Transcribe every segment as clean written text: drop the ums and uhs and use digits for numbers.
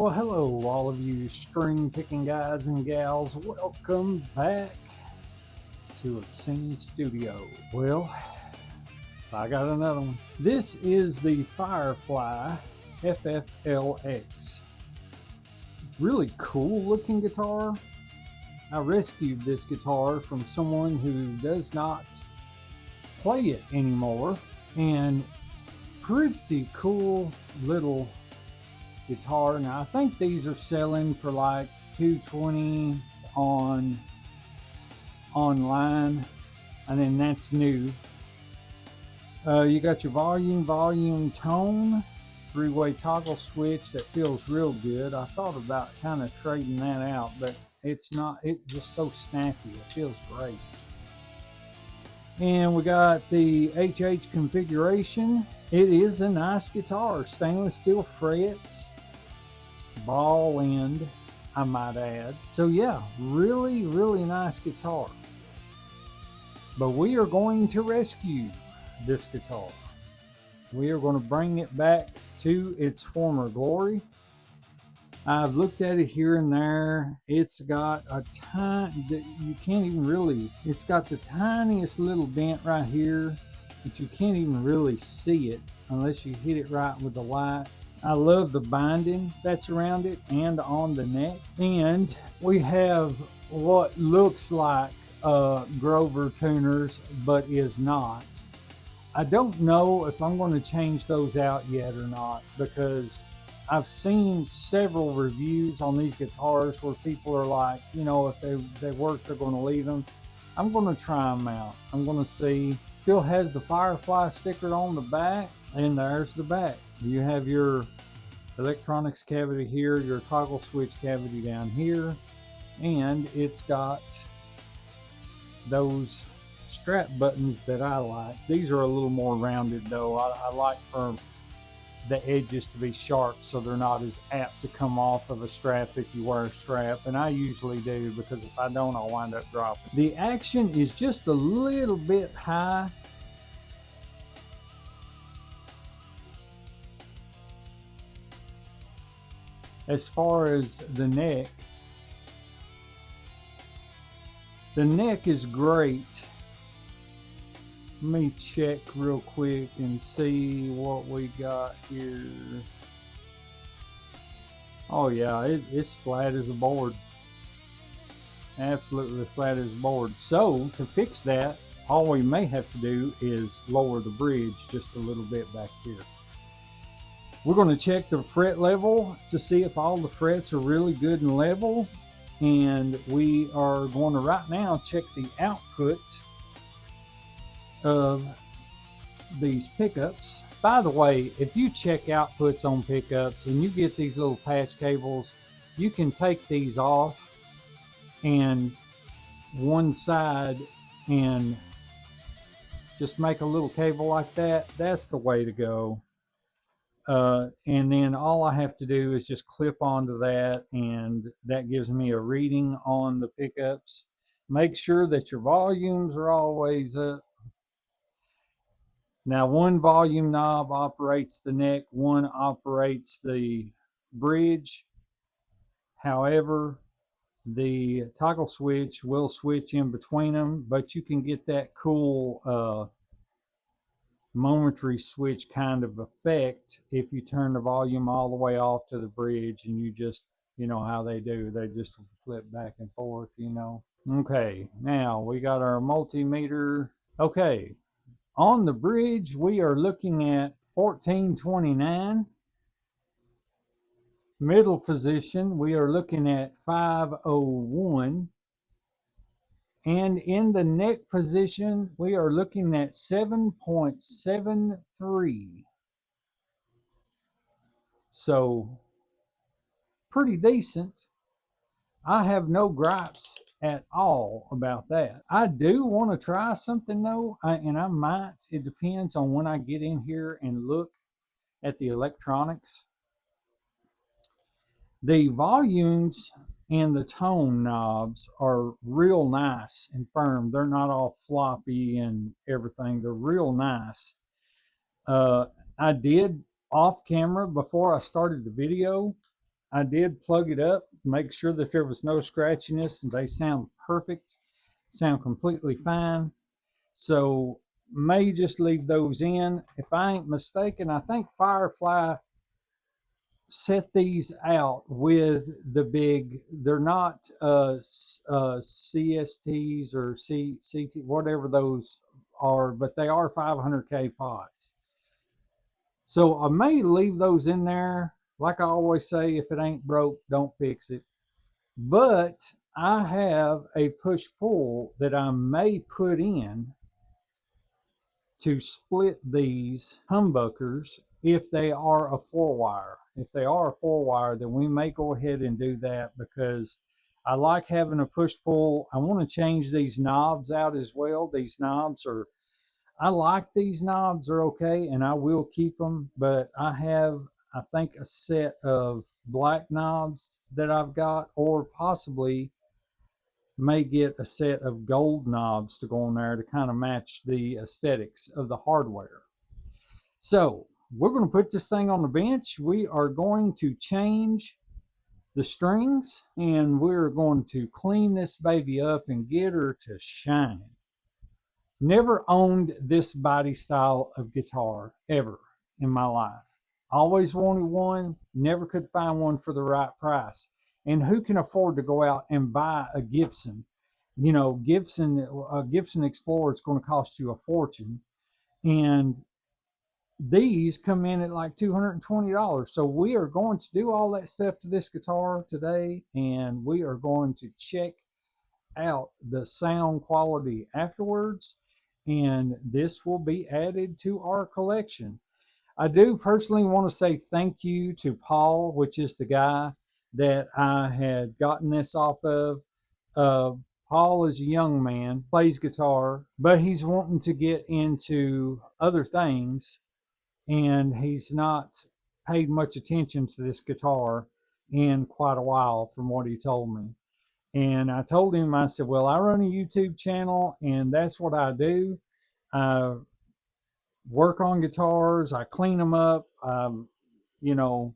Well, hello, all of you string picking guys and gals. Welcome back to Obscene Studio. Well, I got another one. This is the Firefly FFLX. Really cool looking guitar. I rescued this guitar from someone who does not play it anymore, and pretty cool little guitar. Now I think these are selling for like $220 online, and then that's new. You got your volume, tone, three-way toggle switch that feels real good. I thought about kind of trading that out, but it's not. It's just so snappy. It feels great. And we got the HH configuration. It is a nice guitar. Stainless steel frets, ball end, I might add. So yeah, really nice guitar. But we are going to rescue this guitar. We are going to bring it back to its former glory. I've looked at it here and there. It's got a tiny, you can't even really, it's got the tiniest little dent right here, but you can't even really see it unless you hit it right with the lights. I love the binding that's around it and on the neck. And we have what looks like Grover tuners, but is not. I don't know if I'm going to change those out yet or not, because I've seen several reviews on these guitars where people are like, you know, if they work, they're going to leave them. I'm going to try them out. I'm going to see. Still has the Firefly sticker on the back, and there's the back. You have your electronics cavity here, your toggle switch cavity down here, and it's got those strap buttons that I like. These are a little more rounded though. I like for the edges to be sharp so they're not as apt to come off of a strap if you wear a strap, and I usually do, because if I don't, I'll wind up dropping. The action is just a little bit high. As far as the neck is great. Let me check real quick and see what we got here. Oh yeah, it's flat as a board. Absolutely flat as a board. So to fix that, all we may have to do is lower the bridge just a little bit back here. We're going to check the fret level to see if all the frets are really good and level. And we are going to right now check the output of these pickups. By the way, if you check outputs on pickups and you get these little patch cables, you can take these off and one side and just make a little cable like that. That's the way to go. And then all I have to do is just clip onto that, and that gives me a reading on the pickups. Make sure that your volumes are always up. Now, one volume knob operates the neck, one operates the bridge. However, the toggle switch will switch in between them, but you can get that cool momentary switch kind of effect if you turn the volume all the way off to the bridge, and you just, you know how they do, they just flip back and forth, you know. Okay, now we got our multimeter. Okay, on the bridge we are looking at 1429. Middle position we are looking at 501. And in the neck position, we are looking at 7.73. So, pretty decent. I have no gripes at all about that. I do want to try something though, and I might. It depends on when I get in here and look at the electronics. The volumes and the tone knobs are real nice and firm. They're not all floppy and everything. They're real nice. I did off camera before I started the video I did plug it up, make sure that there was no scratchiness, and they sound perfect, sound completely fine. So may just leave those in. If I ain't mistaken, I think Firefly set these out with the big, they're not CSTs or CT, whatever those are, but they are 500K pots. So I may leave those in there. Like I always say, if it ain't broke, don't fix it. But I have a push-pull that I may put in to split these humbuckers if they are a 4-wire. If they are a 4-wire, then we may go ahead and do that, because I like having a push-pull. I want to change these knobs out as well. These knobs are, I like these knobs, are okay, and I will keep them, but I have, I think, a set of black knobs that I've got, or possibly may get a set of gold knobs to go on there to kind of match the aesthetics of the hardware. So we're going to put this thing on the bench. We are going to change the strings, and we're going to clean this baby up and get her to shine. Never owned this body style of guitar ever in my life. Always wanted one, never could find one for the right price. And who can afford to go out and buy a Gibson? You know, a Gibson Explorer is going to cost you a fortune. And these come in at like $220. So we are going to do all that stuff to this guitar today, and we are going to check out the sound quality afterwards, and this will be added to our collection. I do personally want to say thank you to Paul, which is the guy that I had gotten this off of. Paul is a young man, plays guitar, but he's wanting to get into other things, and he's not paid much attention to this guitar in quite a while, from what he told me. And I told him, I said, well, I run a YouTube channel, and that's what I do. I work on guitars, I clean them up, you know,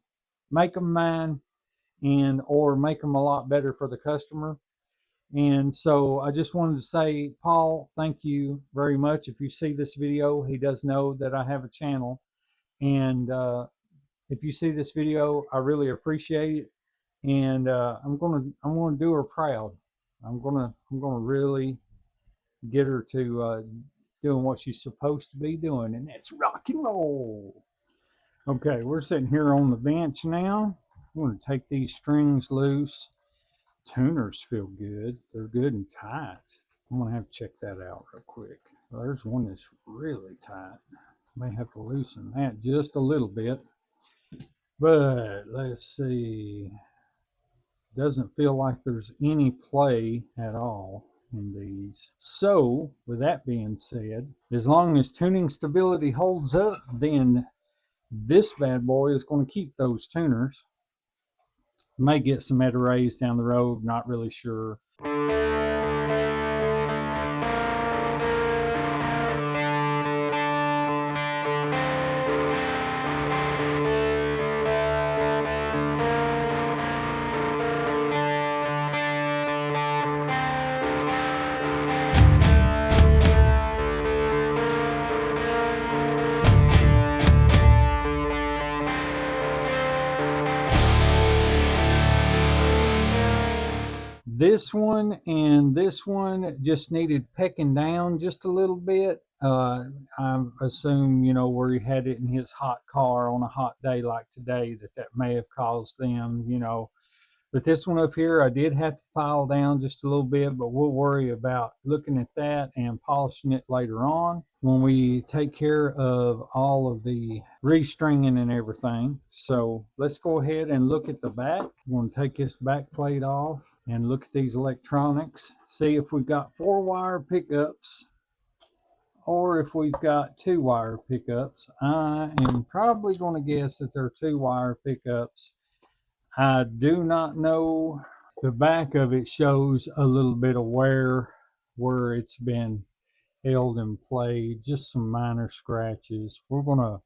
make them mine, and or make them a lot better for the customer. And so I just wanted to say, Paul, thank you very much. If you see this video, he does know that I have a channel. And if you see this video, I really appreciate it. And I'm gonna do her proud. I'm gonna really get her to doing what she's supposed to be doing, and that's rock and roll. Okay, we're sitting here on the bench now. I'm going to take these strings loose. Tuners feel good. They're good and tight. I'm going to have to check that out real quick. Well, there's one that's really tight. May have to loosen that just a little bit. But let's see. Doesn't feel like there's any play at all in these. So, with that being said, as long as tuning stability holds up, then this bad boy is going to keep those tuners. May get some meta rays down the road, not really sure. This one and this one just needed pecking down just a little bit. I assume, you know, where he had it in his hot car on a hot day like today, that may have caused them, you know. But this one up here, I did have to file down just a little bit, but we'll worry about looking at that and polishing it later on when we take care of all of the restringing and everything. So let's go ahead and look at the back. I'm going to take this back plate off and look at these electronics, see if we've got 4-wire pickups or if we've got 2-wire pickups. I am probably going to guess that they're 2-wire pickups. I do not know. The back of it shows a little bit of wear where it's been held and played, just some minor scratches. We're going to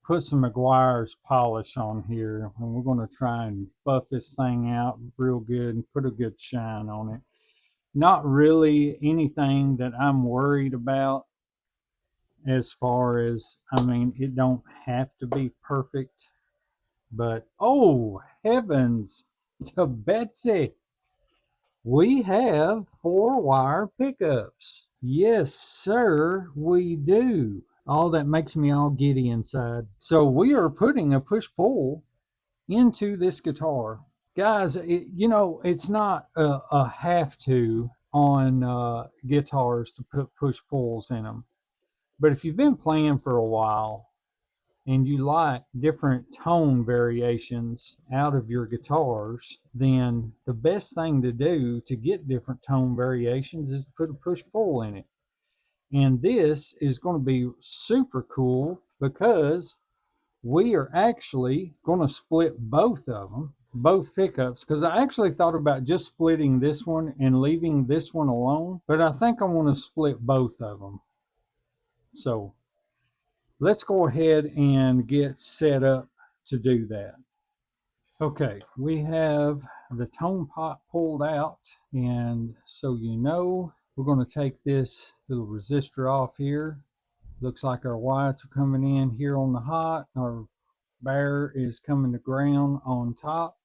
put some McGuire's polish on here, and we're going to try and buff this thing out real good and put a good shine on it. Not really anything that I'm worried about as far as, I mean, it don't have to be perfect, but oh heavens to Betsy, we have 4-wire pickups. Yes, sir, we do. Oh, that makes me all giddy inside. So we are putting a push-pull into this guitar. Guys, it's not a have to on guitars to put push-pulls in them. But if you've been playing for a while and you like different tone variations out of your guitars, then the best thing to do to get different tone variations is to put a push-pull in it. And this is going to be super cool because we are actually going to split both of them, both pickups, because I actually thought about just splitting this one and leaving this one alone, but I think I want to split both of them. So let's go ahead and get set up to do that. Okay, we have the tone pot pulled out, and so we're going to take this little resistor off here. Looks like our whites are coming in here on the hot, our bare is coming to ground on top.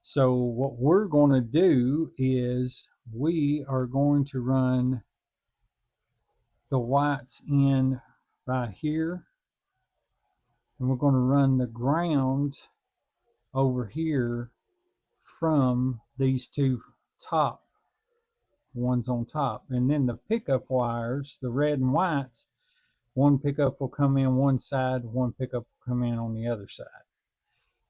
So what we're going to do is we are going to run the whites in right here, and we're going to run the ground over here from these two top ones on top, and then the pickup wires, the red and whites, one pickup will come in one side, one pickup will come in on the other side,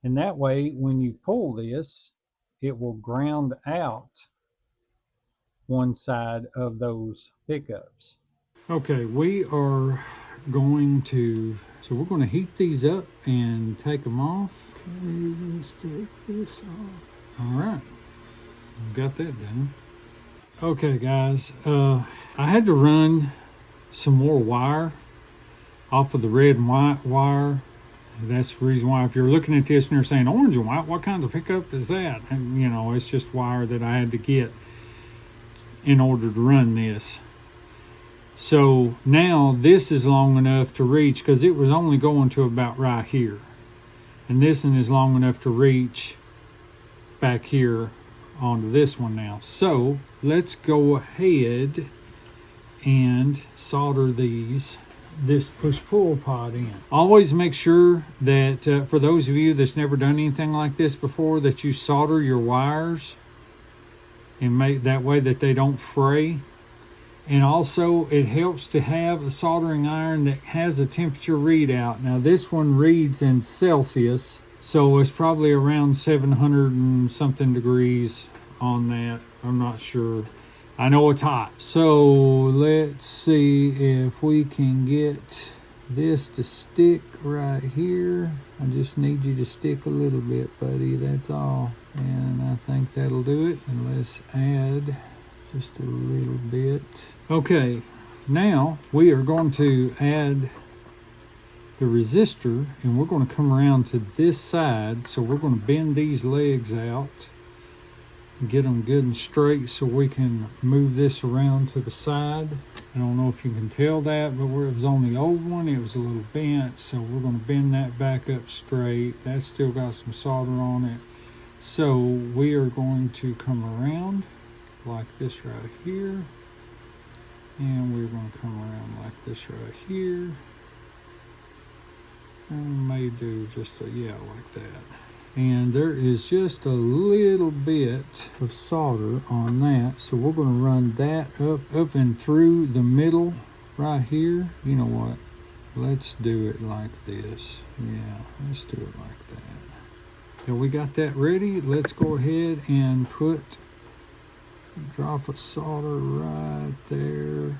and that way when you pull this, it will ground out one side of those pickups. Okay, we are going to, so we're going to heat these up and take them off. Okay, let's take this off. All right, got that done. Okay guys, I had to run some more wire off of the red and white wire. That's the reason why, if you're looking at this and you're saying orange and white, what kind of pickup is that? And it's just wire that I had to get in order to run this. So now this is long enough to reach, because it was only going to about right here, and this one is long enough to reach back here onto this one now. So let's go ahead and solder this push-pull pod in. Always make sure that for those of you that's never done anything like this before, that you solder your wires and make that way that they don't fray. And also it helps to have a soldering iron that has a temperature readout. Now this one reads in Celsius, so it's probably around 700 and something degrees on that. I'm not sure. I know it's hot. So let's see if we can get this to stick right here. I just need you to stick a little bit, buddy, that's all. And I think that'll do it. And let's add just a little bit. Okay, now we are going to add the resistor, and we're going to come around to this side. So we're going to bend these legs out, get them good and straight so we can move this around to the side. I don't know if you can tell that, but where it was on the old one, it was a little bent, so we're going to bend that back up straight. That's still got some solder on it. So we are going to come around like this right here, and we're going to come around like this right here, and may do just like that. And there is just a little bit of solder on that, so we're going to run that up and through the middle right here. You know what, let's do it like this. Yeah, let's do it like that. So we got that ready. Let's go ahead and drop a solder right there.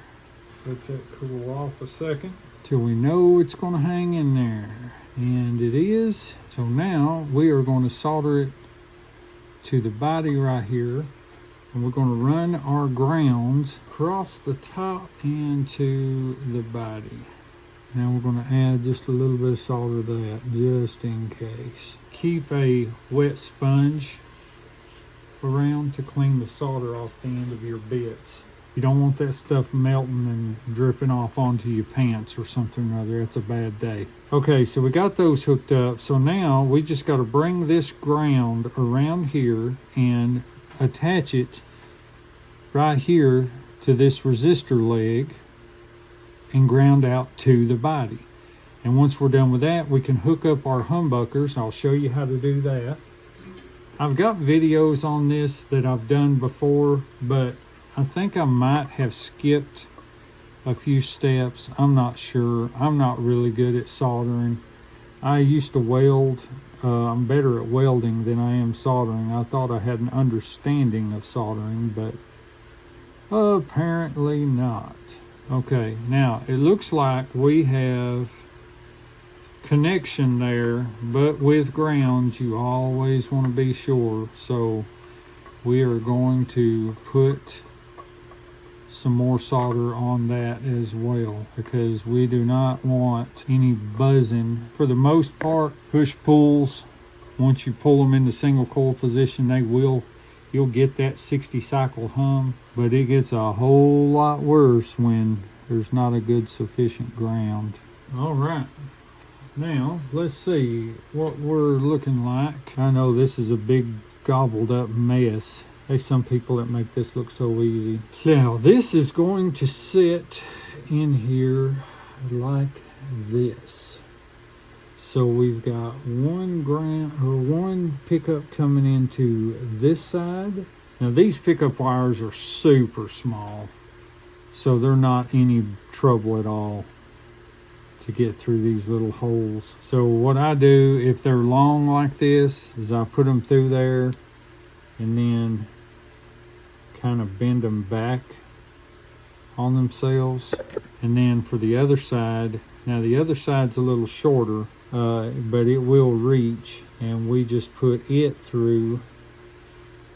Let that cool off a second till we know it's going to hang in there. And it is. So now we are going to solder it to the body right here, and we're going to run our grounds across the top and to the body. Now we're going to add just a little bit of solder to that, just in case. Keep a wet sponge around to clean the solder off the end of your bits. You don't want that stuff melting and dripping off onto your pants or something or other. That's a bad day. Okay, so we got those hooked up. So now we just got to bring this ground around here and attach it right here to this resistor leg and ground out to the body. And once we're done with that, we can hook up our humbuckers. I'll show you how to do that. I've got videos on this that I've done before, but I think I might have skipped a few steps. I'm not sure. I'm not really good at soldering. I used to weld. I'm better at welding than I am soldering. I thought I had an understanding of soldering, but apparently not. Okay, now it looks like we have connection there, but with grounds you always want to be sure. So we are going to put some more solder on that as well, because we do not want any buzzing. For the most part, push pulls, once you pull them into single coil position, you'll get that 60 cycle hum, but it gets a whole lot worse when there's not a good sufficient ground. All right, now let's see what we're looking like. I know this is a big gobbled up mess. There's some people that make this look so easy. Now this is going to sit in here like this. So we've got one pickup coming into this side. Now these pickup wires are super small, so they're not any trouble at all to get through these little holes. So what I do, if they're long like this, is I put them through there and then kind of bend them back on themselves. And then for the other side, now the other side's a little shorter, but it will reach, and we just put it through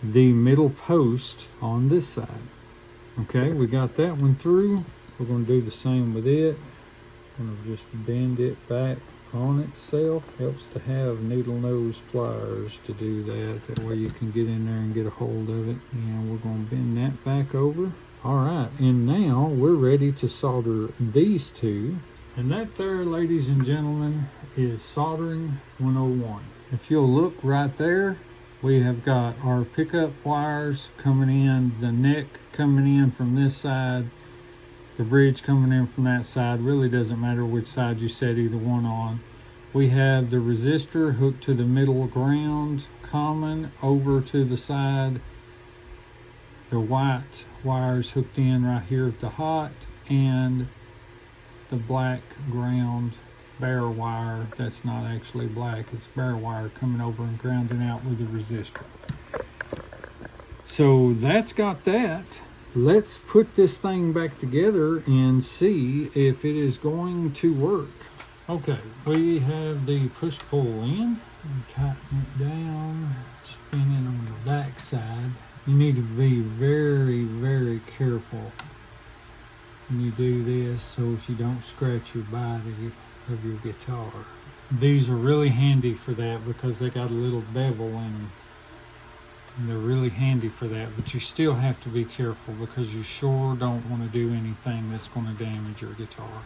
the middle post on this side. Okay, we got that one through. We're going to do the same with it. I'm going to just bend it back on itself. Helps to have needle nose pliers to do that. That way you can get in there and get a hold of it. And we're going to bend that back over. All right, and now we're ready to solder these two. And that there, ladies and gentlemen, is soldering 101. If you'll look right there, we have got our pickup wires coming in, the neck coming in from this side, the bridge coming in from that side. Really doesn't matter which side you set either one on. We have the resistor hooked to the middle ground, common over to the side. The white wires hooked in right here at the hot, and the black ground bare wire, that's not actually black, it's bare wire coming over and grounding out with the resistor. So that's got that. Let's put this thing back together and see if it is going to work. Okay, we have the push-pull in, tighten it down, spinning on the back side. You need to be very, very careful when you do this so that you don't scratch your body of your guitar. These are really handy for that because they got a little bevel in them. And they're really handy for that, but you still have to be careful because you sure don't want to do anything that's going to damage your guitar.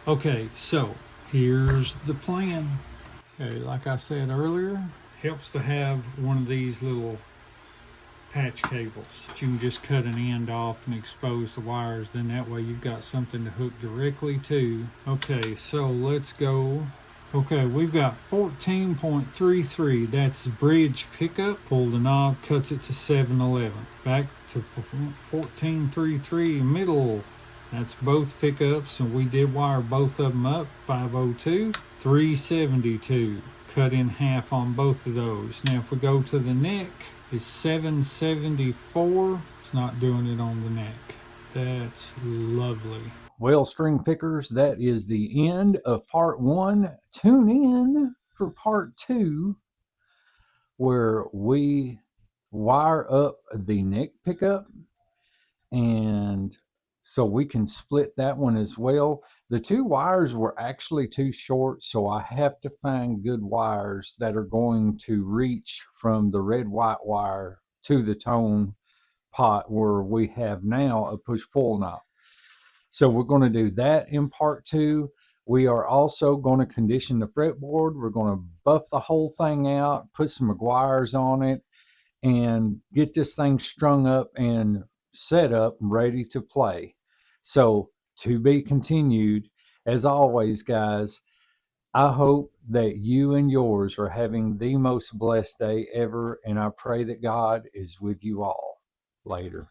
Okay, so here's the plan. Okay, like I said earlier, helps to have one of these little patch cables. You can just cut an end off and expose the wires, then that way you've got something to hook directly to. Okay, so let's go. Okay, we've got 14.33, that's bridge pickup. Pull the knob, cuts it to 711. Back to 14.33 middle, that's both pickups, and we did wire both of them up. 502, 372, cut in half on both of those. Now if we go to the neck, it's 774. It's not doing it on the neck. That's lovely. Well, string pickers, that is the end of part one. Tune in for part two, where we wire up the neck pickup and so we can split that one as well. The 2 wires were actually too short, so I have to find good wires that are going to reach from the red-white wire to the tone pot where we have now a push-pull knob. So we're going to do that in part 2. We are also going to condition the fretboard. We're going to buff the whole thing out, put some McGuire's on it, and get this thing strung up and set up ready to play. So to be continued. As always, guys, I hope that you and yours are having the most blessed day ever, and I pray that God is with you all. Later.